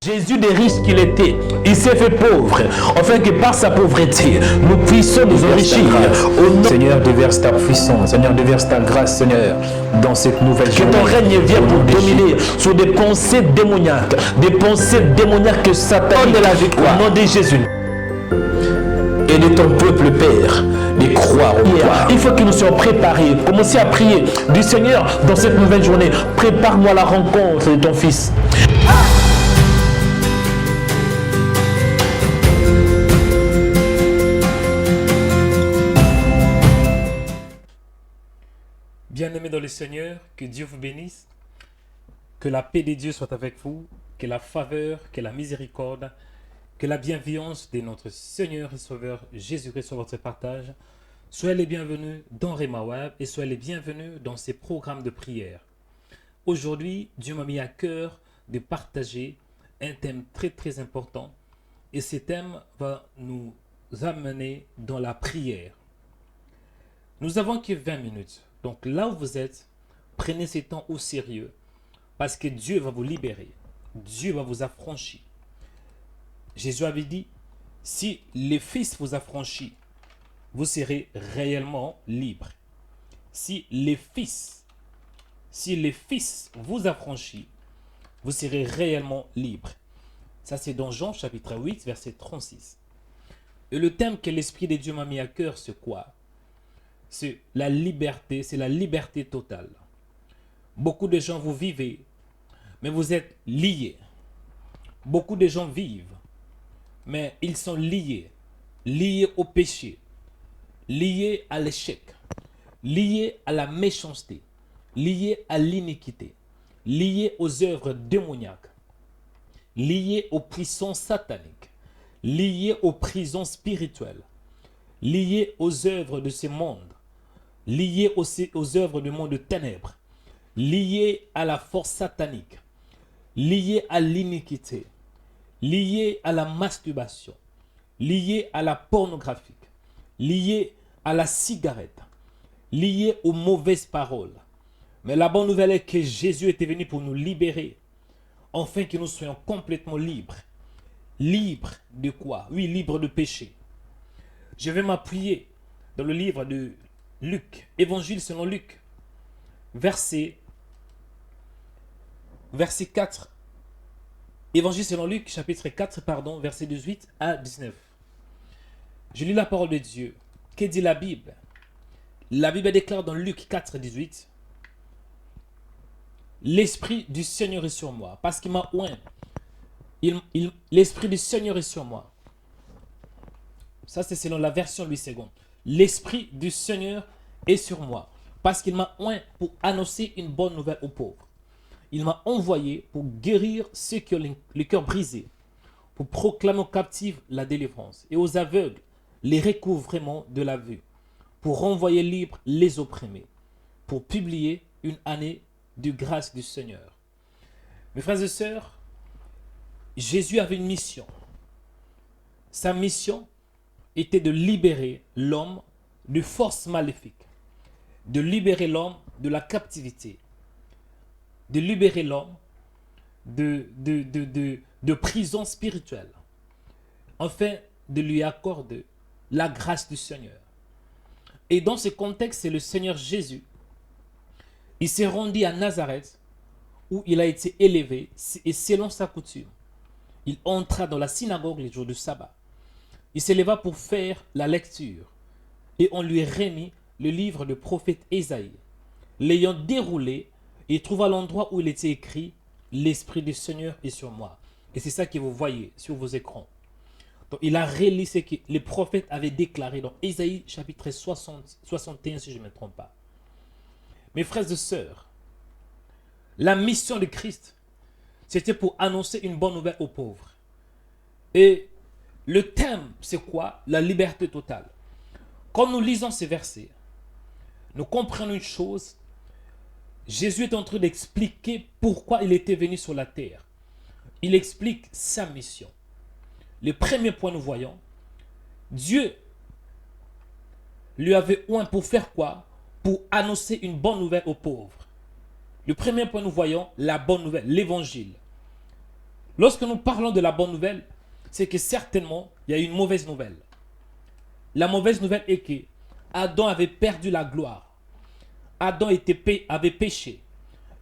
Jésus, des riches qu'il était, il s'est fait pauvre, afin que par sa pauvreté, nous puissions nous enrichir. Seigneur, déverse ta puissance, Seigneur, déverse ta grâce, Seigneur, dans cette nouvelle journée. Que ton règne vienne pour dominer sur des pensées démoniaques que Satan de la victoire. Au nom de Jésus. Et de ton peuple, Père, de croire au Père. Il faut que nous soyons préparés. Commencez à prier du Seigneur dans cette nouvelle journée. Prépare-moi la rencontre de ton Fils. Bien-aimés dans le Seigneur, que Dieu vous bénisse, que la paix de Dieu soit avec vous, que la faveur, que la miséricorde, que la bienveillance de notre Seigneur et Sauveur Jésus-Christ soit votre partage. Soyez les bienvenus dans Rema Web et soyez les bienvenus dans ces programmes de prière. Aujourd'hui, Dieu m'a mis à cœur de partager un thème très important et ce thème va nous amener dans la prière. Nous avons que 20 minutes. Donc là où vous êtes, prenez ces temps au sérieux parce que Dieu va vous libérer. Dieu va vous affranchir. Jésus avait dit, si le Fils vous affranchit, vous serez réellement libre. Si le Fils vous affranchit, vous serez réellement libre. Ça c'est dans Jean chapitre 8, verset 36. Et le thème que l'Esprit de Dieu m'a mis à cœur, c'est quoi? C'est la liberté totale. Beaucoup de gens vous vivez, mais vous êtes liés. Beaucoup de gens vivent, mais ils sont liés au péché, liés à l'échec, liés à la méchanceté, liés à l'iniquité, liés aux œuvres démoniaques, liés aux puissances sataniques, liés aux prisons spirituelles, liés aux œuvres de ce monde, liés aux œuvres du monde de ténèbres, liés à la force satanique, liés à l'iniquité, liés à la masturbation, liés à la pornographie, liés à la cigarette, liés aux mauvaises paroles. Mais la bonne nouvelle est que Jésus était venu pour nous libérer, afin que nous soyons complètement libres. Libres de quoi? Oui, libres de péché. Je vais m'appuyer dans le livre de Luc, Évangile selon Luc, verset 4. Évangile selon Luc, chapitre 4, verset 18 à 19. Je lis la parole de Dieu. Que dit la Bible? La Bible déclare dans Luc 4, 18. L'Esprit du Seigneur est sur moi, parce qu'il m'a oint. L'Esprit du Seigneur est sur moi. Ça, c'est selon la version Louis II. L'Esprit du Seigneur est sur moi, parce qu'il m'a oint pour annoncer une bonne nouvelle aux pauvres. Il m'a envoyé pour guérir ceux qui ont le cœur brisé, pour proclamer aux captifs la délivrance et aux aveugles les recouvrements de la vue, pour renvoyer libres les opprimés, pour publier une année de grâce du Seigneur. Mes frères et sœurs, Jésus avait une mission. Sa mission était de libérer l'homme de forces maléfiques, de libérer l'homme de la captivité, de libérer l'homme de prison spirituelle, afin de lui accorder la grâce du Seigneur. Et dans ce contexte, c'est le Seigneur Jésus. Il s'est rendu à Nazareth, où il a été élevé, et selon sa coutume, il entra dans la synagogue les jours du sabbat. Il s'éleva pour faire la lecture, et on lui remit le livre du prophète Ésaïe. L'ayant déroulé, il trouva l'endroit où il était écrit « L'Esprit du Seigneur est sur moi ». Et c'est ça que vous voyez sur vos écrans. Donc, il a relu ce que les prophètes avaient déclaré dans Ésaïe chapitre 61, si je ne me trompe pas. Mes frères et sœurs, la mission de Christ, c'était pour annoncer une bonne nouvelle aux pauvres. Et le thème, c'est quoi? La liberté totale. Quand nous lisons ces versets, nous comprenons une chose. Jésus est en train d'expliquer pourquoi il était venu sur la terre. Il explique sa mission. Le premier point, nous voyons, Dieu lui avait oint pour faire quoi? Pour annoncer une bonne nouvelle aux pauvres. Le premier point, nous voyons la bonne nouvelle, l'évangile. Lorsque nous parlons de la bonne nouvelle, c'est que certainement, il y a une mauvaise nouvelle. La mauvaise nouvelle est que Adam avait perdu la gloire. Adam avait péché.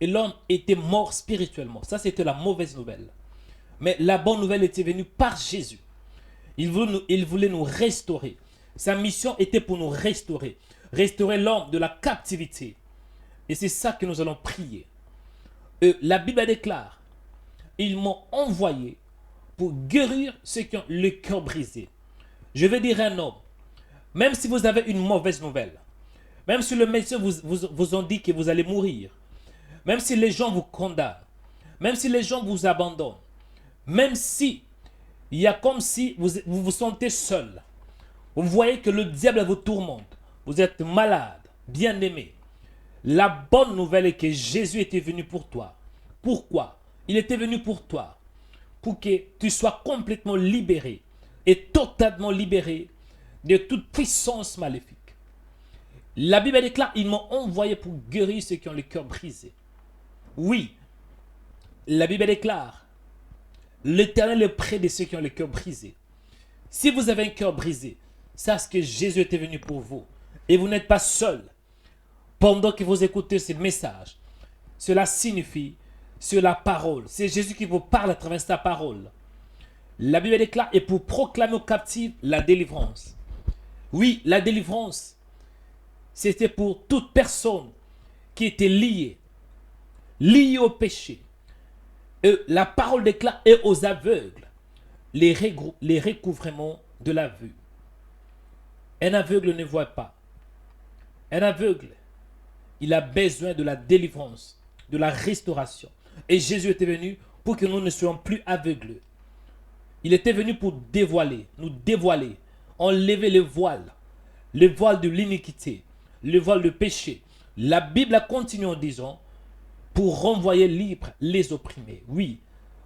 Et l'homme était mort spirituellement. Ça, c'était la mauvaise nouvelle. Mais la bonne nouvelle était venue par Jésus. Il voulait nous restaurer. Sa mission était pour nous restaurer. Restaurer l'homme de la captivité. Et c'est ça que nous allons prier. La Bible déclare, ils m'ont envoyé pour guérir ceux qui ont le cœur brisé. Je vais dire à un homme, même si vous avez une mauvaise nouvelle, même si le médecin vous ont dit que vous allez mourir, même si les gens vous condamnent, même si les gens vous abandonnent, même si il y a comme si vous vous sentez seul, vous voyez que le diable vous tourmente, vous êtes malade, bien-aimé. La bonne nouvelle est que Jésus était venu pour toi. Pourquoi? Il était venu pour toi, pour que tu sois complètement libéré et totalement libéré de toute puissance maléfique. La Bible déclare, ils m'ont envoyé pour guérir ceux qui ont le cœur brisé. Oui, la Bible déclare, l'Éternel est près de ceux qui ont le cœur brisé. Si vous avez un cœur brisé, sachez que Jésus était venu pour vous. Et vous n'êtes pas seul. Pendant que vous écoutez ce message, cela signifie, c'est la parole. C'est Jésus qui vous parle à travers sa parole. La Bible déclare, et pour proclamer aux captifs la délivrance. Oui, la délivrance, c'était pour toute personne qui était liée au péché. Et la parole déclare, et aux aveugles, les recouvrements de la vue. Un aveugle ne voit pas. Un aveugle, il a besoin de la délivrance, de la restauration. Et Jésus était venu pour que nous ne soyons plus aveugles. Il était venu pour nous dévoiler, enlever le voile de l'iniquité, le voile du péché. La Bible a continué en disant, pour renvoyer libres les opprimés. Oui,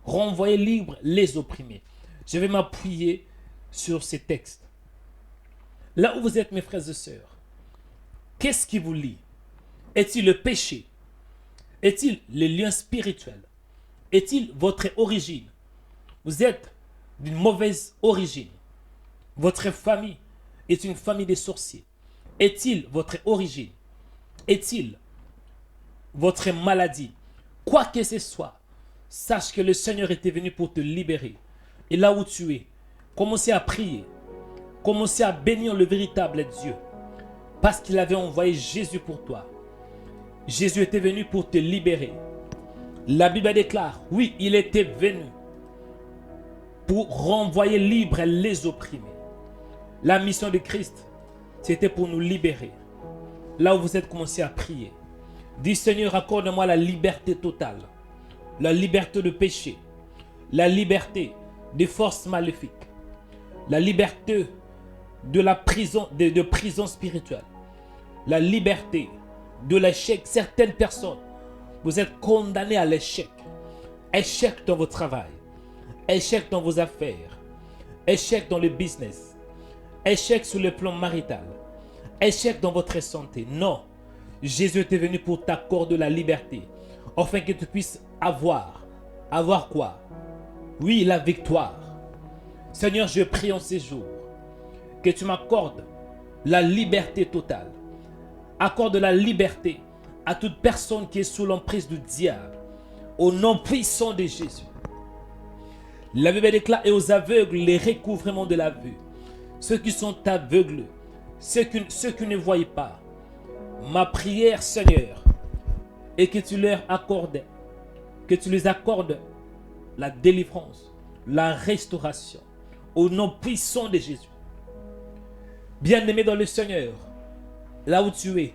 renvoyer libres les opprimés. Je vais m'appuyer sur ces textes. Là où vous êtes, mes frères et sœurs, qu'est-ce qui vous lie? Est-il le péché? Est-il les liens spirituels? Est-il votre origine? Vous êtes d'une mauvaise origine. Votre famille est une famille de sorciers. Est-il votre origine? Est-il votre maladie? Quoi que ce soit, sache que le Seigneur était venu pour te libérer. Et là où tu es, commencez à prier. Commencez à bénir le véritable Dieu. Parce qu'il avait envoyé Jésus pour toi. Jésus était venu pour te libérer. La Bible déclare, oui, il était venu pour renvoyer libres les opprimés. La mission de Christ, c'était pour nous libérer. Là où vous êtes, commencé à prier. Dis, Seigneur, accorde-moi la liberté totale. La liberté de péché. La liberté des forces maléfiques. La liberté de la prison, de prison spirituelle. La liberté de l'échec. Certaines personnes, vous êtes condamnées à l'échec. Échec dans votre travail. Échec dans vos affaires. Échec dans le business. Échec sur le plan marital. Échec dans votre santé. Non. Jésus était venu pour t'accorder la liberté. Afin que tu puisses avoir. Avoir quoi? Oui, la victoire. Seigneur, je prie en ces jours que tu m'accordes la liberté totale. Accorde la liberté à toute personne qui est sous l'emprise du diable. Au nom puissant de Jésus. La Bible déclare, et aux aveugles les recouvrements de la vue. Ceux qui sont aveugles, ceux qui ne voient pas. Ma prière, Seigneur, est que tu leur accordes, que tu les accordes la délivrance, la restauration, au nom puissant de Jésus. Bien-aimés dans le Seigneur, là où tu es,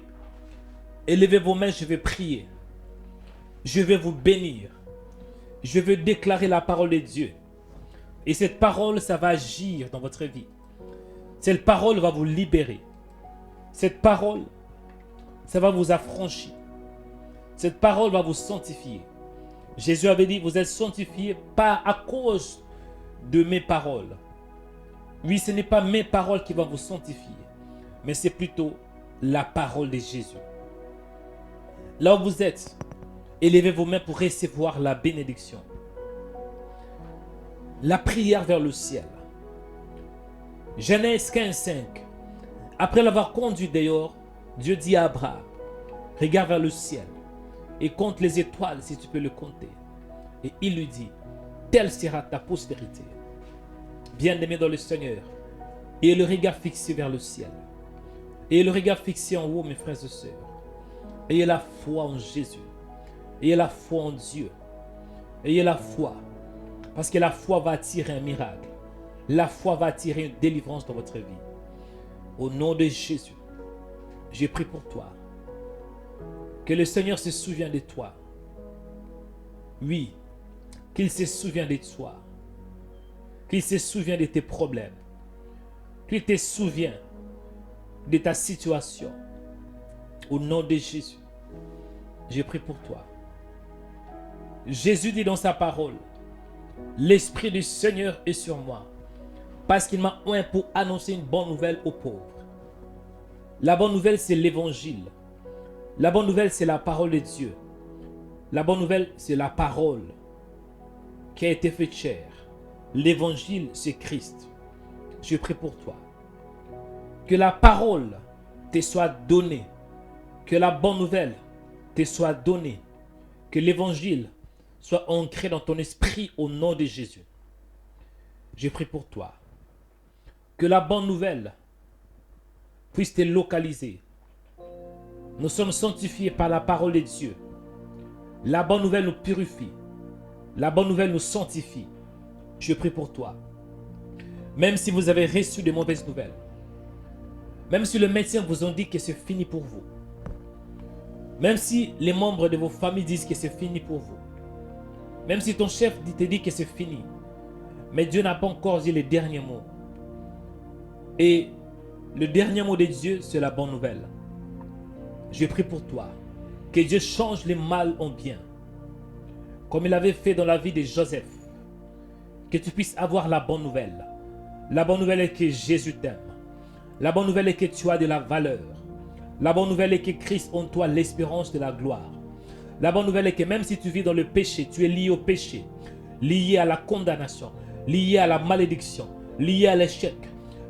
élevez vos mains, je vais prier. Je vais vous bénir. Je vais déclarer la parole de Dieu. Et cette parole, ça va agir dans votre vie. Cette parole va vous libérer. Cette parole, ça va vous affranchir. Cette parole va vous sanctifier. Jésus avait dit, vous êtes sanctifiés pas à cause de mes paroles. Oui, ce n'est pas mes paroles qui vont vous sanctifier, mais c'est plutôt la parole de Jésus. Là où vous êtes, élevez vos mains pour recevoir la bénédiction. La prière vers le ciel. Genèse 15:5. Après l'avoir conduit dehors, Dieu dit à Abraham, regarde vers le ciel et compte les étoiles si tu peux le compter. Et il lui dit, telle sera ta postérité. Bien-aimé dans le Seigneur, ayez le regard fixé vers le ciel. Ayez le regard fixé en haut, mes frères et sœurs. Ayez la foi en Jésus. Ayez la foi en Dieu. Ayez la foi. Parce que la foi va attirer un miracle. La foi va attirer une délivrance dans votre vie. Au nom de Jésus, j'ai prié pour toi. Que le Seigneur se souvienne de toi. Oui, qu'il se souvienne de toi. Qu'il se souvienne de tes problèmes. Qu'il te souvienne de ta situation. Au nom de Jésus, j'ai prié pour toi. Jésus dit dans sa parole, l'Esprit du Seigneur est sur moi, parce qu'il m'a oint pour annoncer une bonne nouvelle aux pauvres. La bonne nouvelle, c'est l'évangile. La bonne nouvelle, c'est la parole de Dieu. La bonne nouvelle, c'est la parole qui a été faite chair. L'évangile, c'est Christ. Je prie pour toi. Que la parole te soit donnée. Que la bonne nouvelle te soit donnée. Que l'évangile soit ancré dans ton esprit au nom de Jésus. Je prie pour toi. Que la bonne nouvelle puisse te localiser. Nous sommes sanctifiés par la parole de Dieu. La bonne nouvelle nous purifie. La bonne nouvelle nous sanctifie. Je prie pour toi. Même si vous avez reçu de mauvaises nouvelles, même si le médecin vous a dit que c'est fini pour vous, même si les membres de vos familles disent que c'est fini pour vous, même si ton chef te dit que c'est fini, mais Dieu n'a pas encore dit les derniers mots. Et le dernier mot de Dieu, c'est la bonne nouvelle. Je prie pour toi, que Dieu change le mal en bien, comme il avait fait dans la vie de Joseph. Que tu puisses avoir la bonne nouvelle. La bonne nouvelle est que Jésus t'aime. La bonne nouvelle est que tu as de la valeur. La bonne nouvelle est que Christ en toi l'espérance de la gloire. La bonne nouvelle est que même si tu vis dans le péché, tu es lié au péché, lié à la condamnation, lié à la malédiction, lié à l'échec.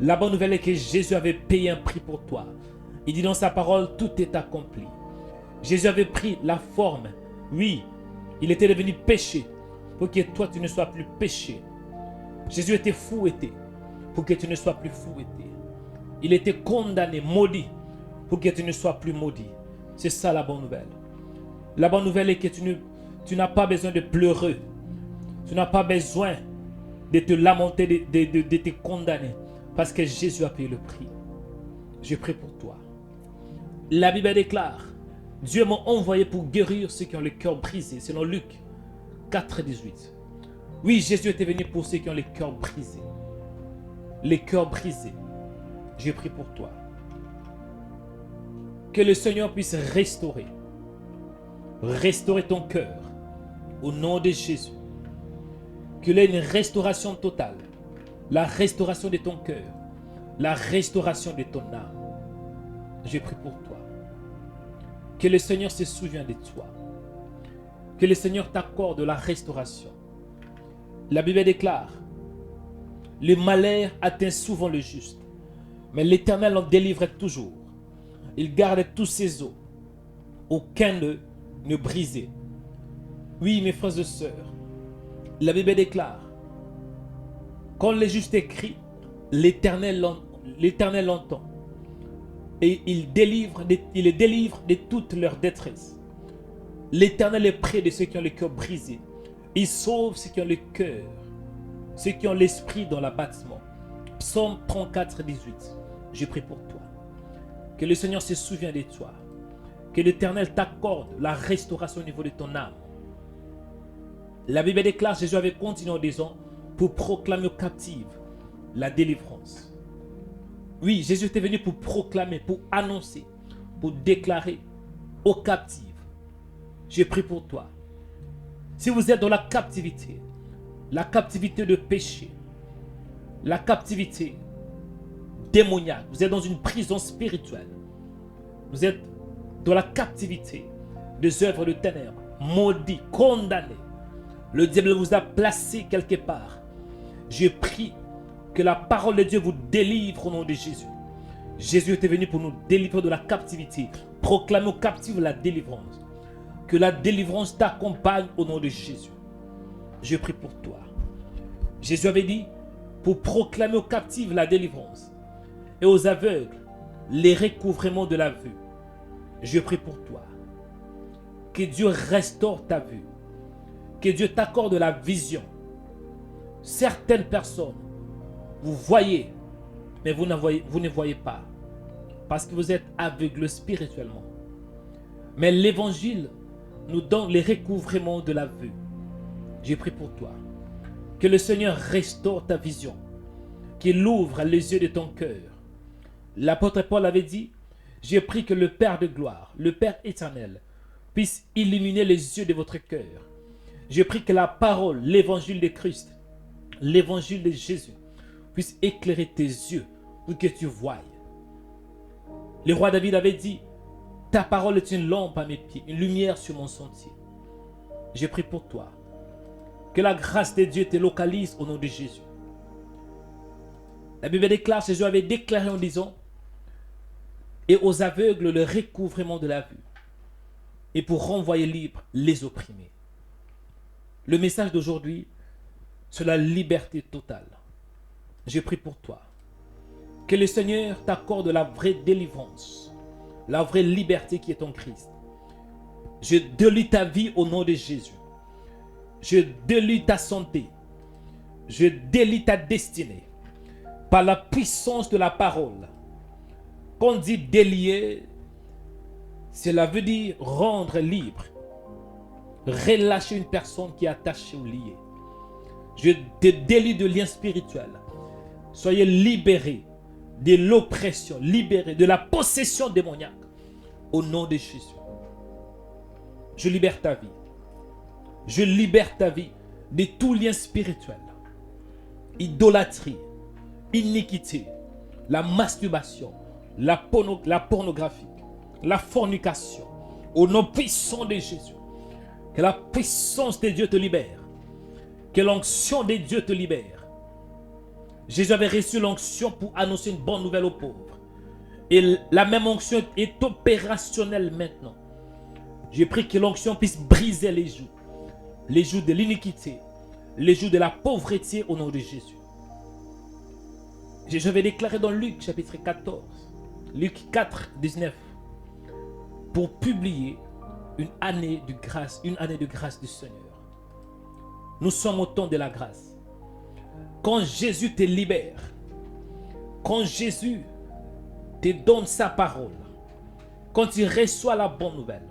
La bonne nouvelle est que Jésus avait payé un prix pour toi. Il dit dans sa parole, tout est accompli. Jésus avait pris la forme. Oui, il était devenu péché pour que toi tu ne sois plus péché. Jésus était fouetté pour que tu ne sois plus fouetté. Il était condamné, maudit, pour que tu ne sois plus maudit. C'est ça la bonne nouvelle. La bonne nouvelle est que tu n'as pas besoin de pleurer. Tu n'as pas besoin de te lamenter, de te condamner. Parce que Jésus a payé le prix. Je prie pour toi. La Bible déclare, Dieu m'a envoyé pour guérir ceux qui ont le cœur brisé. Selon Luc 4,18. Oui, Jésus était venu pour ceux qui ont les cœurs brisés. Les cœurs brisés. Je prie pour toi. Que le Seigneur puisse restaurer ton cœur au nom de Jésus. Qu'il y ait une restauration totale. La restauration de ton cœur. La restauration de ton âme. Je prie pour toi. Que le Seigneur se souvienne de toi. Que le Seigneur t'accorde la restauration. La Bible déclare, le malheur atteint souvent le juste, mais l'Éternel en délivre toujours. Il garde tous ses os. Aucun nœud ne brisé. Oui, mes frères et sœurs, la Bible déclare, quand le juste écrit, l'Éternel l'entend. Et il les délivre de toute leur détresse. L'Éternel est près de ceux qui ont le cœur brisé. Il sauve ceux qui ont le cœur, ceux qui ont l'esprit dans l'abattement. Psaume 34, 18. Je prie pour toi. Que le Seigneur se souvienne de toi. Que l'Éternel t'accorde la restauration au niveau de ton âme. La Bible déclare, Jésus avait continué en disant, pour proclamer aux captifs la délivrance. Oui, Jésus était venu pour proclamer, pour annoncer, pour déclarer aux captifs. Je prie pour toi. Si vous êtes dans la captivité de péché, la captivité démoniaque, vous êtes dans une prison spirituelle, vous êtes dans la captivité des œuvres de ténèbres, maudit, condamné, le diable vous a placé quelque part Je prie que la parole de Dieu vous délivre au nom de Jésus. Jésus était venu pour nous délivrer de la captivité. Proclamer aux captifs la délivrance. Que la délivrance t'accompagne au nom de Jésus. Je prie pour toi. Jésus avait dit, pour proclamer aux captifs la délivrance et aux aveugles les recouvrements de la vue. Je prie pour toi. Que Dieu restaure ta vue. Que Dieu t'accorde la vision. Certaines personnes, vous voyez, mais vous ne voyez pas. Parce que vous êtes aveugles spirituellement. Mais l'évangile nous donne les recouvrements de la vue. Je prie pour toi. Que le Seigneur restaure ta vision. Qu'il ouvre les yeux de ton cœur. L'apôtre Paul avait dit, j'ai prie que le Père de gloire, le Père éternel, puisse illuminer les yeux de votre cœur. Je prie que la parole, l'évangile de Christ, l'évangile de Jésus, puisse éclairer tes yeux pour que tu voies. Le roi David avait dit, ta parole est une lampe à mes pieds, une lumière sur mon sentier. Je prie pour toi. Que la grâce de Dieu te localise au nom de Jésus. La Bible déclare, Jésus avait déclaré en disant, et aux aveugles le recouvrement de la vue, et pour renvoyer libres les opprimés. Le message d'aujourd'hui, c'est la liberté totale. Je prie pour toi. Que le Seigneur t'accorde la vraie délivrance, la vraie liberté qui est en Christ. Je délie ta vie au nom de Jésus. Je délie ta santé. Je délie ta destinée. Par la puissance de la parole. Quand on dit délier, cela veut dire rendre libre. Relâcher une personne qui est attachée ou liée. Je te délie de liens spirituels. Soyez libérés de l'oppression, libérés de la possession démoniaque. Au nom de Jésus. Je libère ta vie. Je libère ta vie de tout lien spirituel. Idolâtrie, iniquité, la masturbation, la pornographie, la fornication. Au nom puissant de Jésus. Que la puissance de Dieu te libère. Que l'onction de Dieu te libère. Jésus avait reçu l'onction pour annoncer une bonne nouvelle aux pauvres. Et la même onction est opérationnelle maintenant. Je prie que l'onction puisse briser les jougs de l'iniquité, les jougs de la pauvreté au nom de Jésus. Je vais déclarer dans Luc chapitre 14, Luc 4, 19, pour publier une année de grâce du Seigneur. Nous sommes au temps de la grâce. Quand Jésus te libère, quand Jésus te donne sa parole, quand tu reçois la bonne nouvelle,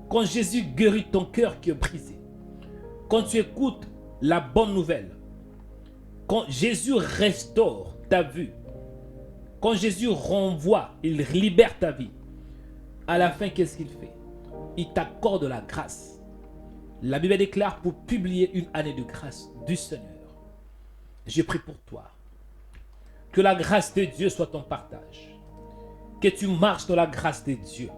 quand Jésus guérit ton cœur qui est brisé, quand tu écoutes la bonne nouvelle, quand Jésus restaure ta vue, quand Jésus renvoie, il libère ta vie, à la fin, qu'est-ce qu'il fait? Il t'accorde la grâce. La Bible déclare pour publier une année de grâce du Seigneur. Je prie pour toi. Que la grâce de Dieu soit ton partage. Que tu marches dans la grâce de Dieu.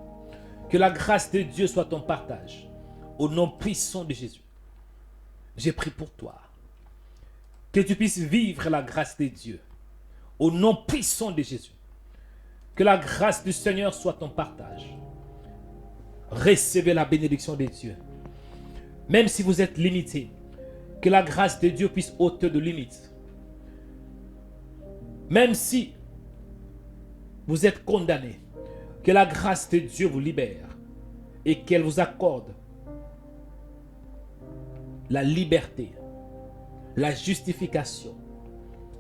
Que la grâce de Dieu soit ton partage. Au nom puissant de Jésus. Je prie pour toi. Que tu puisses vivre la grâce de Dieu. Au nom puissant de Jésus. Que la grâce du Seigneur soit ton partage. Recevez la bénédiction de Dieu. Même si vous êtes limité, que la grâce de Dieu puisse ôter de limites. Même si vous êtes condamné, que la grâce de Dieu vous libère et qu'elle vous accorde la liberté, la justification.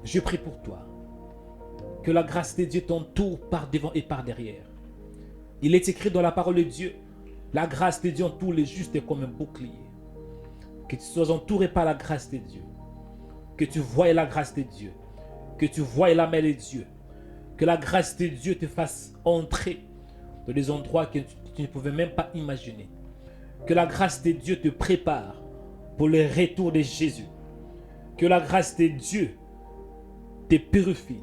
Je prie pour toi. Que la grâce de Dieu t'entoure par devant et par derrière. Il est écrit dans la parole de Dieu, la grâce de Dieu entoure les justes comme un bouclier. Que tu sois entouré par la grâce de Dieu. Que tu voies la grâce de Dieu. Que tu voies la main de Dieu. Que la grâce de Dieu te fasse entrer dans des endroits que tu ne pouvais même pas imaginer. Que la grâce de Dieu te prépare pour le retour de Jésus. Que la grâce de Dieu te purifie.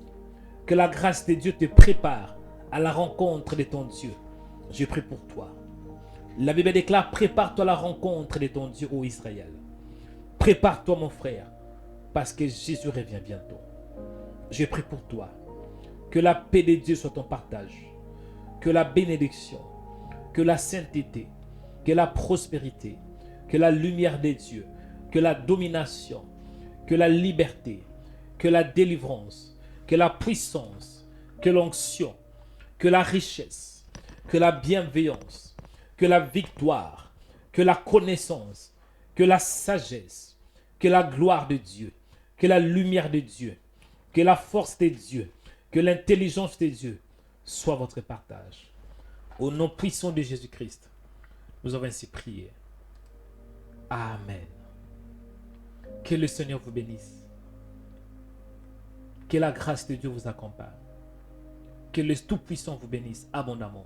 Que la grâce de Dieu te prépare à la rencontre de ton Dieu. Je prie pour toi. La Bible déclare, prépare-toi à la rencontre de ton Dieu, ô Israël. Prépare-toi, mon frère, parce que Jésus revient bientôt. Je prie pour toi. Que la paix de Dieu soit ton partage. Que la bénédiction, que la sainteté, que la prospérité, que la lumière de Dieu, que la domination, que la liberté, que la délivrance, que la puissance, que l'onction, que la richesse, que la bienveillance, que la victoire, que la connaissance, que la sagesse, que la gloire de Dieu, que la lumière de Dieu, que la force de Dieu, que l'intelligence de Dieu soit votre partage. Au nom puissant de Jésus-Christ, nous avons ainsi prié. Amen. Que le Seigneur vous bénisse. Que la grâce de Dieu vous accompagne. Que le Tout-Puissant vous bénisse abondamment.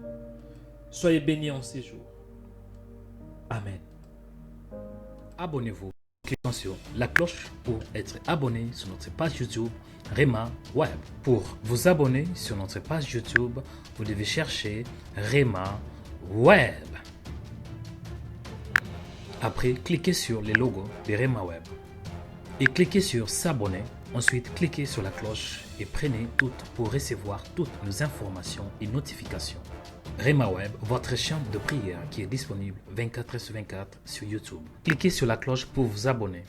Soyez bénis en ces jours. Amen. Abonnez-vous. Cliquez sur la cloche pour être abonné sur notre page YouTube Rema Web. Pour vous abonner sur notre page YouTube, vous devez chercher Rema Web. Après, cliquez sur le logo de Rema Web et cliquez sur s'abonner. Ensuite, cliquez sur la cloche et prenez toutes pour recevoir toutes nos informations et notifications. Rema Web, votre chambre de prière qui est disponible 24h sur 24 sur YouTube. Cliquez sur la cloche pour vous abonner.